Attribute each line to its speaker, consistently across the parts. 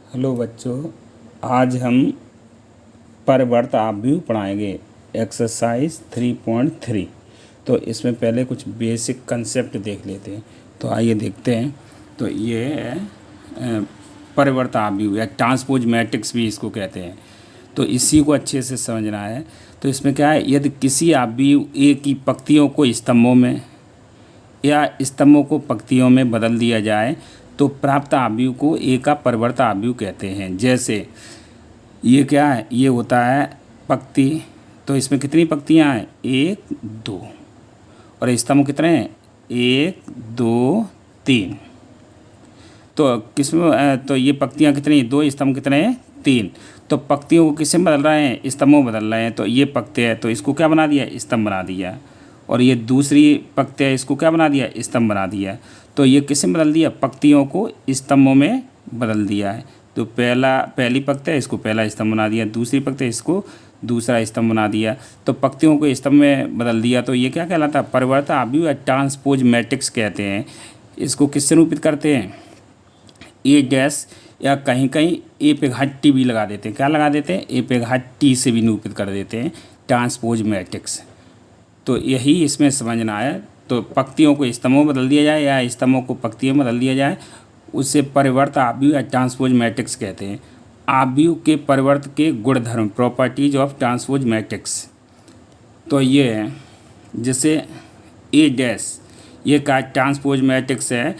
Speaker 1: Hello बच्चों, आज हम परिवर्त आव्यूह पढ़ाएंगे एक्सरसाइज 3.3। तो इसमें पहले कुछ बेसिक कंसेप्ट देख लेते हैं। तो आइए देखते हैं। तो ये है परिवर्त आव्यूह या ट्रांसपोज मैट्रिक्स भी इसको कहते हैं। तो इसी को अच्छे से समझना है। तो इसमें क्या है, यदि किसी आव्यूह ए की पंक्तियों को स्तंभों में या स्तंभों को पंक्तियों में बदल दिया जाए तो प्राप्त आव्यूह को ए का परिवर्त आव्यूह कहते हैं। जैसे ये क्या है, ये होता है पंक्ति। तो इसमें कितनी पंक्तियाँ हैं? 1 2। और स्तंभ कितने हैं? 1 2 3। तो किसमें तो ये पंक्तियाँ कितनी? 2। स्तंभ कितने हैं? 3। तो पंक्तियों को किससे बदल रहे हैं? स्तंभों में बदल रहे हैं। तो ये पंक्ति है तो इसको क्या बना दिया? स्तंभ बना दिया। और ये दूसरी पंक्ति है, इसको क्या बना दिया? स्तंभ बना दिया। तो ये किससे बदल दिया? पंक्तियों को स्तंभों में बदल दिया है। तो पहली पंक्ति है, इसको पहला स्तंभ बना दिया। दूसरी पंक्ति है, इसको दूसरा स्तंभ बना दिया। तो पंक्तियों को स्तंभ में बदल दिया। तो ये क्या कहलाता है? परिवर्त आव्यूह या ट्रांसपोज मैट्रिक्स कहते हैं। इसको किससे निरूपित करते हैं? ए डैश या कहीं कहीं ए पे घाट टी भी लगा देते हैं। क्या लगा देते हैं? ए पे घाट टी से भी निरूपित कर देते हैं ट्रांसपोज मैट्रिक्स। तो यही इसमें समझना है। तो पंक्तियों को स्तंभों में बदल दिया जाए या स्तंभों को पंक्तियों में बदल दिया जाए, उससे परिवर्त आव्यूह या ट्रांसपोज मैट्रिक्स कहते हैं। आव्यूह के परिवर्त के गुणधर्म, प्रॉपर्टीज ऑफ ट्रांसपोज मैट्रिक्स। तो ये है, जैसे ए डैश ये का ट्रांसपोज मैट्रिक्स है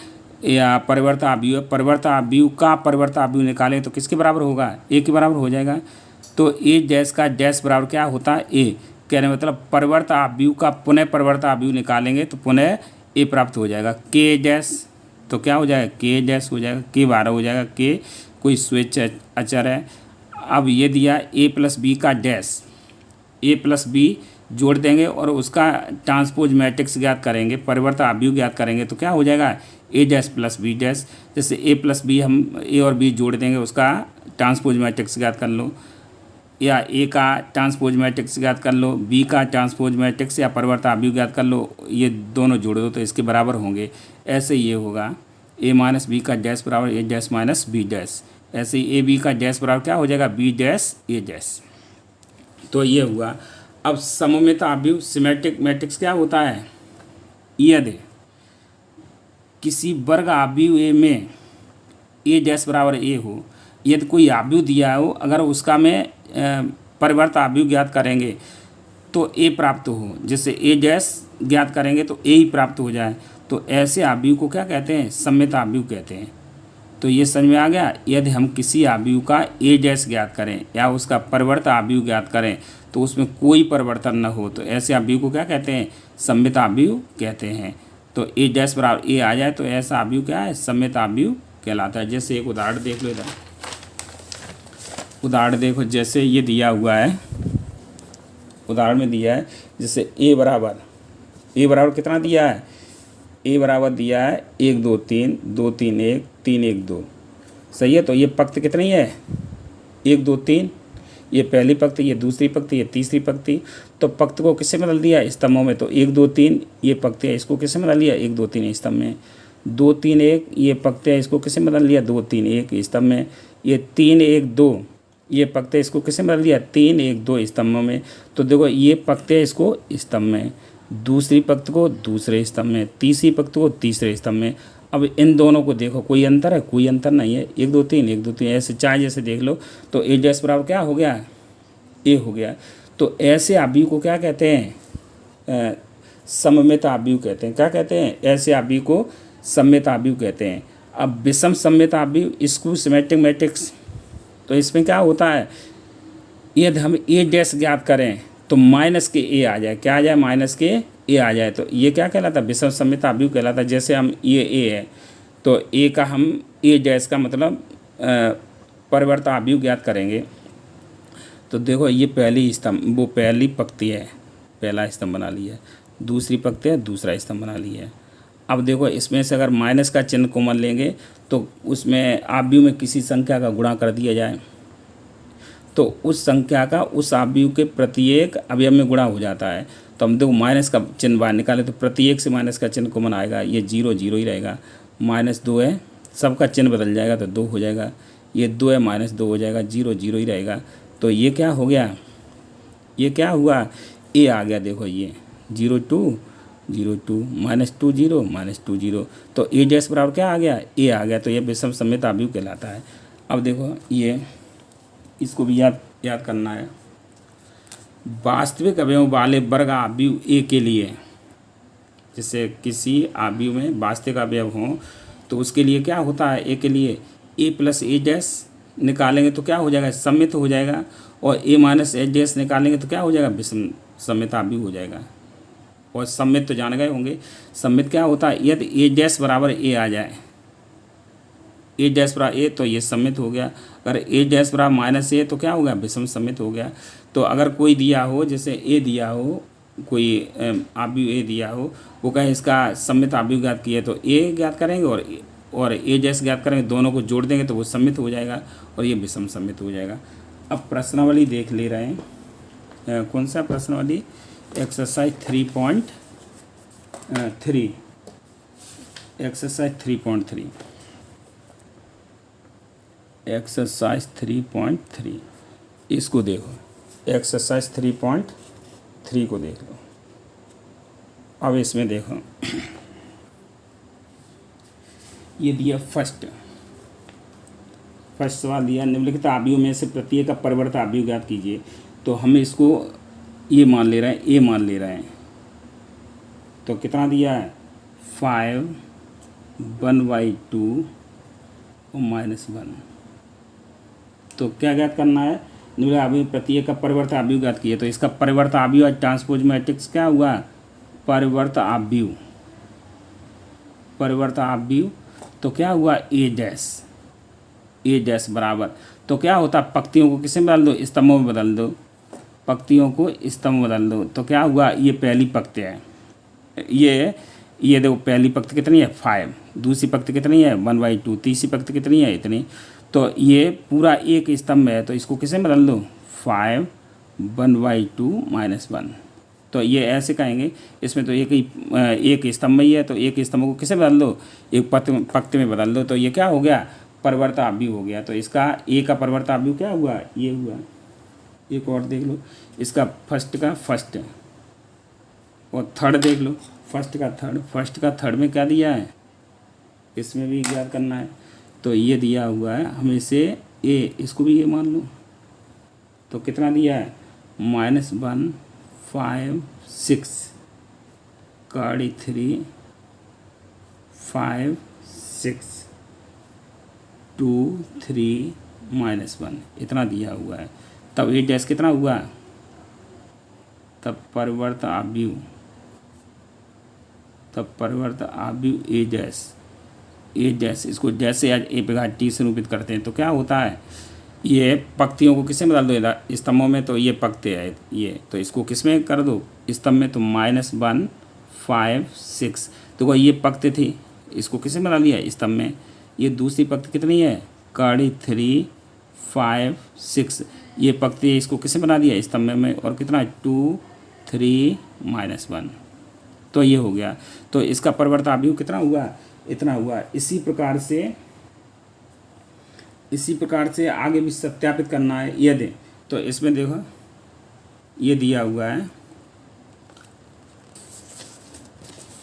Speaker 1: या परिवर्त आव्यूह। परिवर्त आव्यूह का परिवर्त आव्यूह निकालें तो किसके बराबर होगा? ए के बराबर हो जाएगा। तो ए डैश का डैश बराबर क्या होता है? ए। कहने मतलब परिवर्त आव्यूह का पुनः परिवर्त आव्यूह निकालेंगे तो पुनः ए प्राप्त हो जाएगा। के डैश तो क्या हो जाएगा? के डैश हो जाएगा। के 12 हो जाएगा। के कोई स्वेच्छ अचर है। अब ये दिया ए प्लस बी का डैश, ए प्लस बी जोड़ देंगे और उसका ट्रांसपोज मैट्रिक्स ज्ञात करेंगे, परिवर्त आव्यूह ज्ञात करेंगे तो क्या हो जाएगा? ए डैश प्लस बी डैश। जैसे ए प्लस बी हम ए और बी जोड़ देंगे, उसका ट्रांसपोज मैट्रिक्स ज्ञात कर लो, या ए का ट्रांसपोज मैट्रिक्स ज्ञात कर लो, बी का ट्रांसपोज मैट्रिक्स या परिवर्त आव्यूह ज्ञात कर लो। ये दोनों जोड़ दो तो इसके बराबर होंगे। ऐसे ये होगा ए माइनस बी का डैश बराबर ए डैश माइनस बी डैश। ऐसे ही ए बी का डैश बराबर क्या हो जाएगा? बी डैश ए डैश। तो ये हुआ। अब सममित आव्यूह सिमेट्रिक मैट्रिक्स क्या होता है? यदि किसी वर्ग आव्यूह ए में ए डैश बराबर ए हो, यदि कोई आव्यूह दिया हो, अगर उसका में परिवर्त आव्यूह ज्ञात करेंगे तो ए प्राप्त हो, जैसे ए डैश ज्ञात करेंगे तो ए ही प्राप्त हो जाए, तो ऐसे आव्यूह को क्या कहते हैं? सममित आव्यूह कहते हैं। तो ये समझ में आ गया। यदि हम किसी आव्यूह का ए डैश ज्ञात करें या उसका परिवर्त आव्यूह ज्ञात करें तो उसमें कोई परिवर्तन न हो तो ऐसे आव्यूह को क्या कहते हैं? सममित आव्यूह कहते हैं। तो ए डैश बराबर ए आ जाए तो ऐसा आव्यूह क्या है? सममित आव्यूह कहलाता है। जैसे एक उदाहरण देख लो इधर। उदाहरण देखो, जैसे ये दिया हुआ है, उदाहरण में दिया है जैसे ए बराबर कितना दिया है? ए बराबर दिया है 1 2 3 2 3 1 3 1 2। सही है। तो ये पंक्ति कितनी है? 1 2 3। ये पहली पंक्ति, ये दूसरी पंक्ति, ये तीसरी पंक्ति। तो पंक्ति को किससे बदल दिया? स्तंभों में। तो 1 2 3 ये पंक्ति है, इसको किससे बदल दिया? 1 2 3 स्तंभ में। 2 3 1 ये पंक्ति है, इसको किससे बदल दिया? 2 3 1 स्तंभ में। ये 3 1 2 ये पंक्ति, इसको किससे बदल दिया? 3 1 2 स्तंभों में। तो देखो ये पंक्ति है, इसको स्तंभ में, दूसरी पंक्ति को दूसरे स्तंभ में, तीसरी पंक्ति को तीसरे स्तंभ में। अब इन दोनों को देखो, कोई अंतर है? कोई अंतर नहीं है। 1 2 3 1 2 3 ऐसे चाहे जैसे देख लो। तो ए डैश बराबर क्या हो गया? ए हो गया। तो ऐसे आव्यूह को क्या कहते हैं? सममित आव्यूह कहते हैं। क्या कहते हैं? ऐसे आव्यूह को सममित आव्यूह कहते हैं। अब विषम सममित आव्यूह, स्क्यू सिमेट्रिक मैट्रिक्स। तो इसमें क्या होता है? यदि हम ए डैश ज्ञात करें तो माइनस के ए आ जाए। क्या आ जाए? माइनस के ए आ जाए। तो ये क्या कहलाता है? विषम सममित आव्यूह कहलाता है। जैसे हम ये ए है तो ए का हम ए डैश का मतलब परिवर्त आव्यूह ज्ञात करेंगे। तो देखो ये पहली स्तंभ, वो पहली पंक्ति है, पहला स्तंभ बना लिया है। दूसरी पंक्ति है, दूसरा स्तंभ बना लिया है। अब देखो इसमें से अगर माइनस का चिन्ह कॉमन लेंगे तो उसमें आव्यूह में किसी संख्या का गुणा कर दिया जाए तो उस संख्या का उस आव्यूह के प्रत्येक अवयव में गुणा हो जाता है। तो हम देखो माइनस का चिन्ह बाहर निकाले तो प्रत्येक से माइनस का चिन्ह कॉमन आएगा। ये 0 0 ही रहेगा। -2 है, सबका चिन्ह बदल जाएगा तो 2 हो जाएगा। ये 2 है, -2 हो जाएगा, 0 0 ही रहेगा। तो ये क्या हो गया, ये क्या हुआ, ए आ गया। देखो ये 0 2 0 2 -2 0 -2 0, तो ए डैश बराबर क्या आ गया, ए आ गया। तो ये विषम सममित आव्यूह कहलाता है। अब देखो ये इसको भी याद करना है। वास्तविक अवयव वाले वर्ग आव्यूह ए के लिए, जैसे किसी आव्यूह में वास्तविक अवयव हों तो उसके लिए क्या होता है, ए के लिए ए प्लस ए डैश निकालेंगे तो क्या हो जाएगा, सममित हो जाएगा। और ए माइनस ए डैश निकालेंगे तो क्या हो जाएगा, विषम सममित आव्यूह हो जाएगा। और सममित तो जान गए होंगे, सममित क्या होता है, यदि ए डैश बराबर ए आ जाए, ए डैश बराबर ए तो ये सममित हो गया। अगर ए डैश बराबर माइनस ए तो क्या हो गया, विषम सममित हो गया। तो अगर कोई दिया हो, जैसे ए दिया हो, कोई आव्यूह ए दिया हो, वो कहे इसका सममित आव्यूह ज्ञात किया, तो ए ज्ञात करेंगे और ए डैश ज्ञात करेंगे, दोनों को जोड़ देंगे तो वो सममित हो जाएगा और ये विषम सममित हो जाएगा। अब प्रश्नावली देख ले रहे हैं, कौन सा प्रश्नावली, एक्सरसाइज 3.3, एक्सरसाइज 3.3, एक्सरसाइज 3.3, इसको देखो, एक्सरसाइज 3.3 को देख लो। अब इसमें देखो ये दिया फर्स्ट सवाल दिया, निम्नलिखित आव्यूह में से प्रत्येक का परिवर्त आव्यूह ज्ञात कीजिए। तो हम इसको ये मान ले रहे हैं, ए मान ले रहे हैं। तो कितना दिया है, 5 1/2 और -1। तो क्या ज्ञात करना है, निम्नलिखित आव्यूह प्रत्येक का परिवर्त आव्यूह ज्ञात कीजिए। तो इसका परिवर्त आव्यूह ट्रांसपोज मैट्रिक्स क्या हुआ, परिवर्त आव्यूह, परिवर्त आव्यूह तो क्या हुआ, ए डैश बराबर, तो क्या होता, पंक्तियों को किसमें बदल दो, स्तंभों में बदल दो, पंक्तियों को स्तंभ में बदल दो। तो क्या हुआ, ये पहली पंक्ति है, ये देखो पहली पंक्ति कितनी है 5, दूसरी पंक्ति कितनी है 1/2, तीसरी पंक्ति कितनी है इतनी। तो ये पूरा एक स्तंभ है, तो इसको किसमें बदल दो, 5 1/2 -1। तो ये ऐसे कहेंगे, इसमें तो एक स्तंभ ही है, तो एक स्तंभ को किसे बदल दो, एक पंक्ति में बदल दो। तो ये क्या हो गया, परिवर्त आव्यूह हो गया। तो इसका ए का परिवर्त आव्यूह क्या हुआ, ये हुआ। एक और देख लो, इसका फर्स्ट का फर्स्ट और थर्ड देख लो, फर्स्ट का थर्ड में क्या दिया है, इसमें भी ज्ञात करना है। तो ये दिया हुआ है हमें से ए, इसको भी ये मान लो। तो कितना दिया है, -1 5 6 कड़ी 3 5 6 2 3 -1 इतना दिया हुआ है। तब ए डैश कितना हुआ, तब परिवर्त आव्यूह, ए डैश, इसको जैसे आज ए पे टी से निरूपित करते हैं तो क्या होता है, ये पंक्तियों को किसमें बदल दो, स्तंभों में। तो ये पंक्ति है ये, तो इसको किसमें कर दो, स्तंभ में। तो -1 5 6, तो ये पंक्ति थी, इसको किसमें बदल दिया, स्तंभ में। ये दूसरी पंक्ति कितनी है, कड़ी 3 5 6, ये पंक्ति है, इसको किसमें बना दिया, स्तंभ में। और कितना 2 3 -1, तो ये हो गया। तो इसका परिवर्त आव्यूह कितना हुआ, इतना हुआ। इसी प्रकार से आगे भी सत्यापित करना है यदि, तो इसमें देखो ये दिया हुआ है,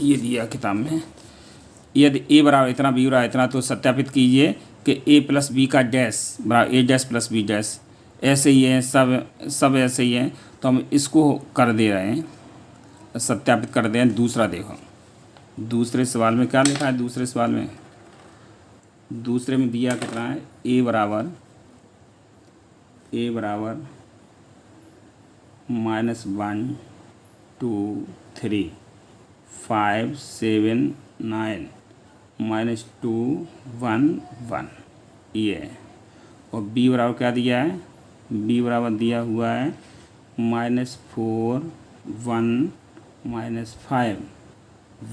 Speaker 1: ये दिया किताब में, यदि ए बराबर इतना बी बराबर इतना, तो सत्यापित कीजिए कि ए प्लस बी का डैश बराबर ए डैश प्लस बी डैश, ऐसे ही है, सब ऐसे ही है। तो हम इसको कर दे रहे हैं, सत्यापित कर दे रहे हैं। दूसरा देखो, दूसरे सवाल में क्या लिखा है, दूसरे में दिया कितना है, ए बराबर -1 2 3 5 7 9 -2 1 1, ये है। और बी बराबर क्या दिया है, बी बराबर दिया हुआ है -4 1 -5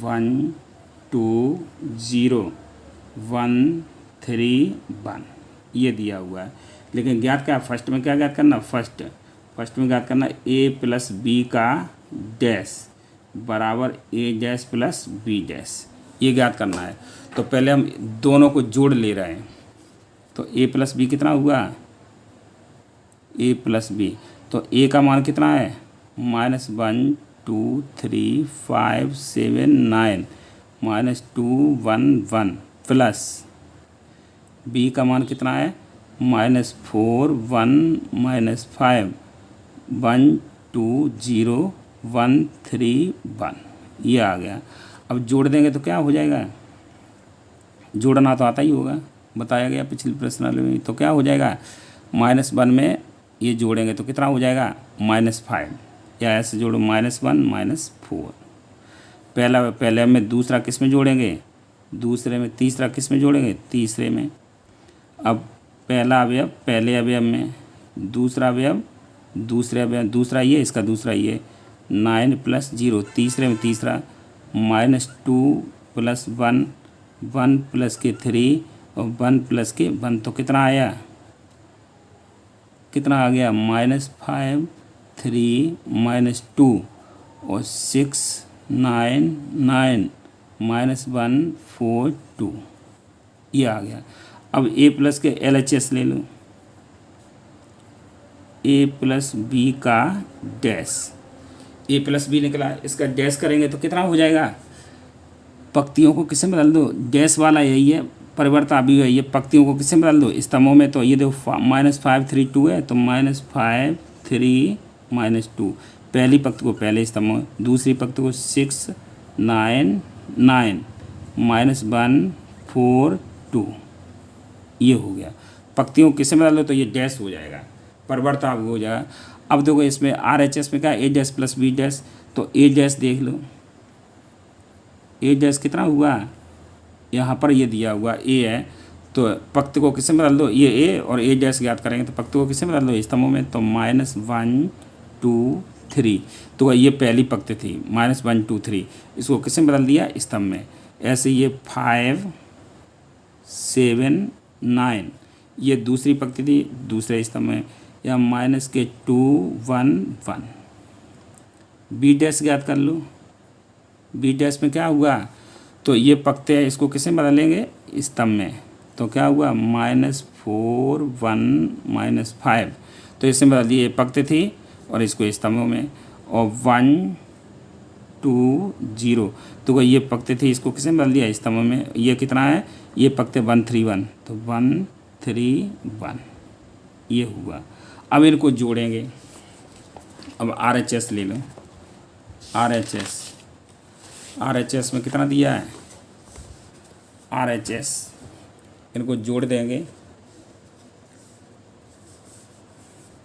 Speaker 1: 1 2 0 1 3 1, ये दिया हुआ है। लेकिन ज्ञात क्या, फर्स्ट में क्या ज्ञात करना, फर्स्ट में ज्ञात करना ए प्लस बी का डैश बराबर ए डैश प्लस बी डैश, ये ज्ञात करना है। तो पहले हम दोनों को जोड़ ले रहे हैं, तो ए प्लस बी कितना हुआ, ए प्लस बी। तो ए का मान कितना है, -1 2 3 5 7 9 -2 1 1 प्लस बी का मान कितना है, -4 1 -5 1 2 0 1 3 1, ये आ गया। अब जोड़ देंगे तो क्या हो जाएगा, जोड़ना तो आता ही होगा, बताया गया पिछले प्रश्न में। तो क्या हो जाएगा, -1 में ये जोड़ेंगे तो कितना हो जाएगा, -5, या ऐसे जोड़ो -1 -4। पहले में दूसरा किस में जोड़ेंगे, दूसरे में। तीसरा किस में जोड़ेंगे, तीसरे में। अब पहला अवयव पहले अवयव में, दूसरा अवयव दूसरे अवयव, दूसरा ये इसका दूसरा ये, 9 + 0 तीसरे में तीसरा, -2 + 1 1 + के 3 और 1 + के 1, तो कितना आया, कितना आ गया, -5 3 -2 और 6 9 9 -1 4 2, ये आ गया। अब ए प्लस के LHS ले लो, ए प्लस बी का डैश, ए प्लस बी निकला, इसका डैश करेंगे तो कितना हो जाएगा, पंक्तियों को किससे बदल दो, डैश वाला यही है, परिवर्तन अभी है, ये पंक्तियों को किससे बदल दो, स्तंभों में। तो ये देखो -5 3 2 है, तो -5 3 -2, पहली पंक्ति को पहले स्तंभ में, दूसरी पंक्ति को 6 9 9 -1 4 2, ये हो गया। पंक्तियों किससे बदल दो तो ये डैश हो जाएगा, परिवर्तन अब हो जाएगा। अब देखो इसमें RHS में क्या, ए डैश प्लस बी डैश, तो ए डैश देख लो, ए डैश कितना हुआ, यहाँ पर ये दिया हुआ ए है, तो पंक्ति को किससे बदल दो, ये ए और ए डैश ज्ञात करेंगे तो पंक्ति को किससे बदल दो, स्तंभों में। तो -1 2 3, तो ये पहली पंक्ति थी, -1 2 3, इसको किससे बदल दिया, स्तंभ में। ऐसे ये 5 7 9, ये दूसरी पंक्ति थी, दूसरे स्तंभ में, या -2 1 1। बी डैश ज्ञात कर लो, बी डैश में क्या हुआ, तो ये पंक्ति है, इसको किससे बदलेंगे, स्तंभ में। तो क्या हुआ, -4 1 -5, तो इससे बदल दिए, पंक्ति थी और इसको स्तंभों में। और 1 2 0, तो ये पंक्ति थी, इसको किससे बदल दिया, स्तंभों में। ये कितना है, ये पंक्ति 1 3 1, तो 1 3 1, ये हुआ। अब इनको जोड़ेंगे, अब RHS ले लो, RHS में कितना दिया है, RHS, इनको जोड़ देंगे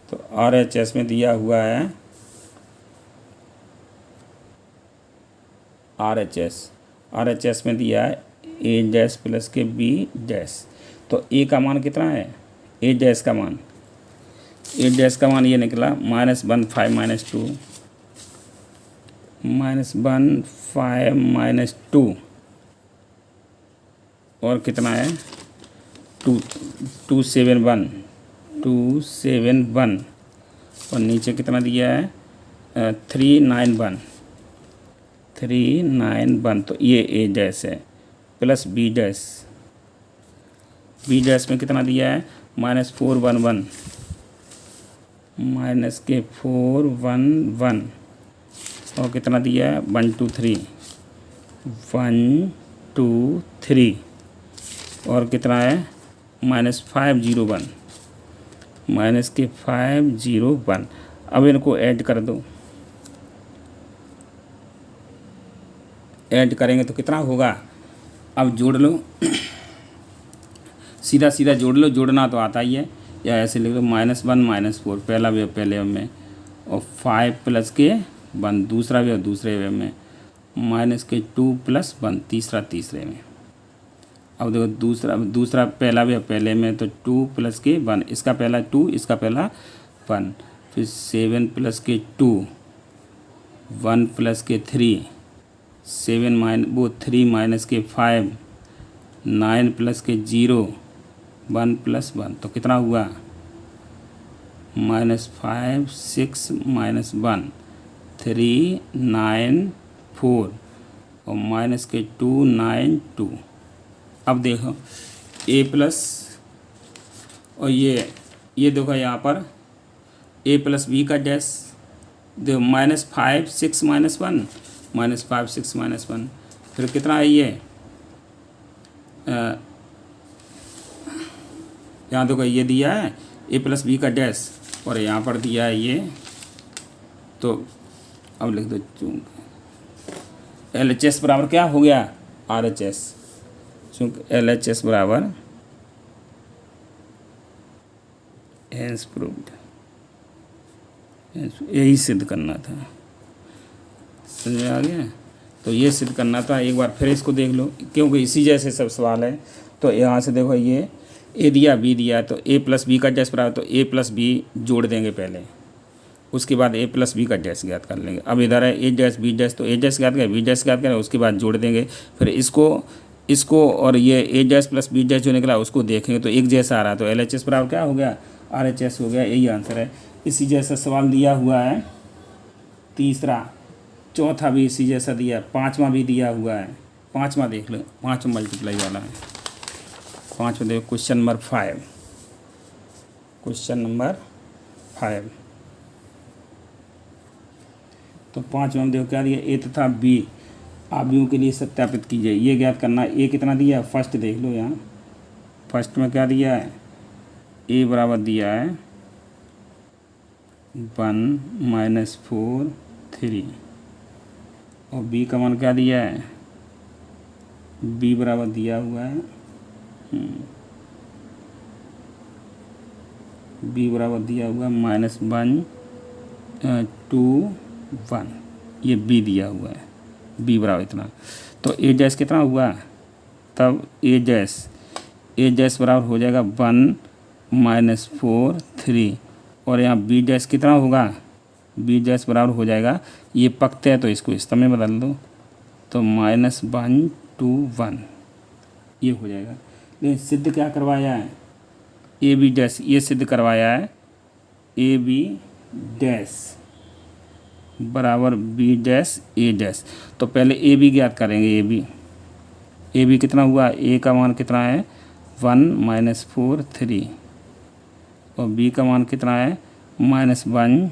Speaker 1: तो RHS में दिया हुआ है, RHS में दिया है ए डैश प्लस के बी डैश। तो ए का मान कितना है, ए डैश का मान, ए डैश का मान ये निकला -1 5 -2 -1 5 -2, और कितना है 2 7 1 2 7 1, और नीचे कितना दिया है 3 9 1 3 9 1, तो ये ए डैश है plus B dash, B dash में कितना दिया है -4 1 1 -4 1 1, और कितना दिया है 1 2 3 1 2 3, और कितना है -5 0 1 -5 0 1। अब इनको ऐड कर दो, ऐड करेंगे तो कितना होगा, अब जोड़ लो सीधा सीधा जोड़ लो, जोड़ना तो आता ही है, या ऐसे लिख लो -1 -4 पहला वेव पहले वेव में, और 5 + के 1 दूसरा वेव दूसरे वेव में, -2 + 1 तीसरे में। अब देखो दूसरा पहला वेव पहले में, तो 2 + के 1, इसका पहला 2 इसका पहला 1, फिर 7 + के 2 1 + के 3 3 - के 5 9 + के 0 1 + 1, तो कितना हुआ -5 6 -1 3 9 4, और -2 9 2। अब देखो a प्लस और ये देखो यहाँ पर a प्लस बी का डैश देखो -5 6 -1 -5 6 -1 फिर कितना है ये यहाँ देखो ये दिया है a प्लस बी का डैश और यहाँ पर दिया है ये, तो अब लिख दो चूँकि LHS बराबर क्या हो गया RHS, चूँकि LHS बराबर हेंस प्रूव्ड, यही सिद्ध करना था, समझ में आ गया। तो ये सिद्ध करना था, एक बार फिर इसको देख लो क्योंकि इसी जैसे सब सवाल है। तो यहाँ से देखो ये ए दिया बी दिया, तो a प्लस बी का डैश बराबर, तो a प्लस बी जोड़ देंगे पहले, उसके बाद a प्लस बी का डैश ज्ञात कर लेंगे। अब इधर है a डैश बी डैश, तो a डैश ज्ञात करें बी डैश ज्ञात करें, उसके बाद जोड़ देंगे। फिर इसको और ये a dash plus B dash जो निकला उसको देखेंगे तो एक जैसा आ रहा है, तो LHS बराबर क्या हो गया RHS हो गया, यही आंसर है। इसी जैसा सवाल दिया हुआ है तीसरा, चौथा भी इसी जैसा दिया, पाँचवा भी दिया हुआ है। पाँचवा देख लो, पाँचवा मल्टीप्लाई वाला है। पाँचवा देखो क्वेश्चन नंबर 5, क्वेश्चन नंबर 5। तो पाँचवा में देखो क्या दिया, ए तथा बी आव्यूहों के लिए सत्यापित कीजिए। ये ज्ञात करना, ए कितना दिया है फर्स्ट देख लो यहाँ, फर्स्ट में क्या दिया है ए बराबर दिया है 1 - 4 3 और बी का मान क्या दिया है, बी बराबर दिया हुआ है बी बराबर दिया हुआ है -1 2 1, ये बी दिया हुआ है, बी बराबर इतना। तो ए डैश कितना हुआ, तब ए डैश बराबर हो जाएगा 1 - 4 3 और यहाँ बी डैश कितना होगा, बी डैश बराबर हो जाएगा, ये पकते हैं तो इसको इस में बदल दो, तो -1 2 1 ये हो जाएगा। लेकिन सिद्ध क्या करवाया है, ए बी डैश, ये सिद्ध करवाया है ए बी डैश बराबर बी डैश ए डैश। तो पहले ए बी ज्ञात करेंगे, ए बी कितना हुआ, ए का मान कितना है 1 - 4 3 और बी का मान कितना है -1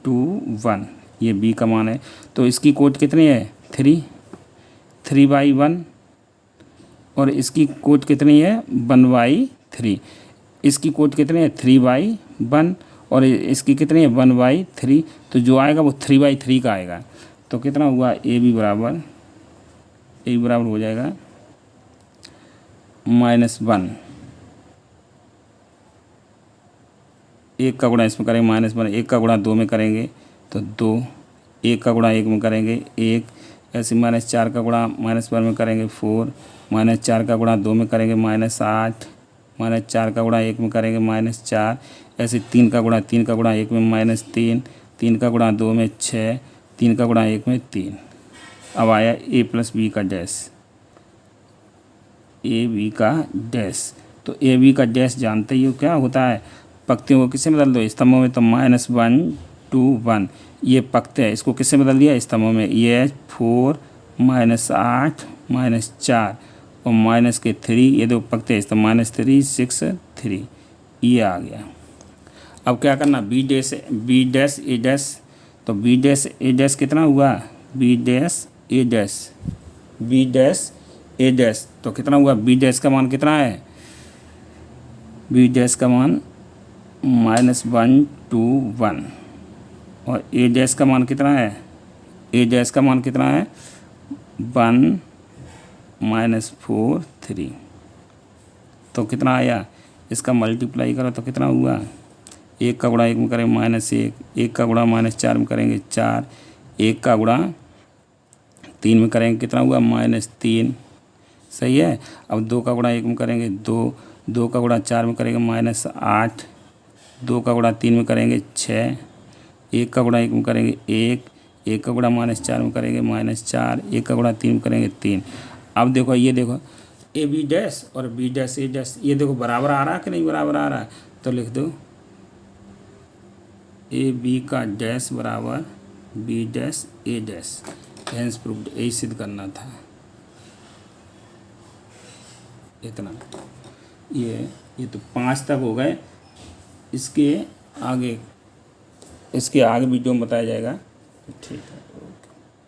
Speaker 1: 2 1, ये बी का मान है। तो इसकी कोट कितनी है 3/1 और इसकी कोट कितनी है 1/3, इसकी कोट कितनी है 3/1 और इसकी कितनी है 1/3, तो जो आएगा वो 3/3 का आएगा। तो कितना हुआ ए बी बराबर हो जाएगा -1, एक का गुणा इसमें करेंगे -1, एक का गुणा 2 में करेंगे तो 2, एक का गुणा 1 में करेंगे 1, ऐसे -4 का गुणा -1 में करेंगे 4, -4 का गुणा 2 में करेंगे -8, -4 का गुणा 1 में करेंगे -4, ऐसे 3 का गुणा 1 में -3, 3 का गुणा 2 में 6, 3 का गुणा 1 में 3। अब आया a प्लस बी का डैश, ए बी का डैश। तो ए बी का डैश जानते ही हो क्या होता है, पंक्तियों को किससे बदल दो स्तंभों में, तो -1 2 1 ये पक्ते हैं, इसको किससे बदल दिया स्तंभों में, ये 4 -8 -4 और -3, ये दो पक्ते हैं तो -3 6 3 ये आ गया। अब क्या करना, बी डैश ए डैश, तो बी डैश ए डैश कितना हुआ, बी डैश ए डैश तो कितना हुआ, बी डैश का मान कितना है, बी डैश का मान -1 2 1 और ए डैश का मान कितना है, ए डैश का मान कितना है 1 -4 3। तो कितना आया, इसका मल्टीप्लाई करो तो कितना हुआ, एक का गुणा 1 में करेंगे -1, एक का गुणा -4 में करेंगे 4, एक का गुणा 3 में करेंगे कितना हुआ -3, सही है। अब 2 का गुणा 1 में करेंगे 2, 2 का गुणा 4 में करेंगे -8, 2 का गुणा 3 में करेंगे 6, एक का गुणा 1 में करेंगे 1, एक का गुणा -4 में करेंगे -4, एक का गुणा 3 में करेंगे 3। अब देखो ये देखो ए बी डैश और बी डैश ए डैश, ये देखो बराबर आ रहा है कि नहीं बराबर आ रहा है, तो लिख दो ए बी का डैश बराबर बी डैश ए डैश, हेंस प्रूव्ड, यही सिद्ध करना था। इतना ये तो 5 तक हो गए। इसके आगे वीडियो में बताया जाएगा। ठीक है।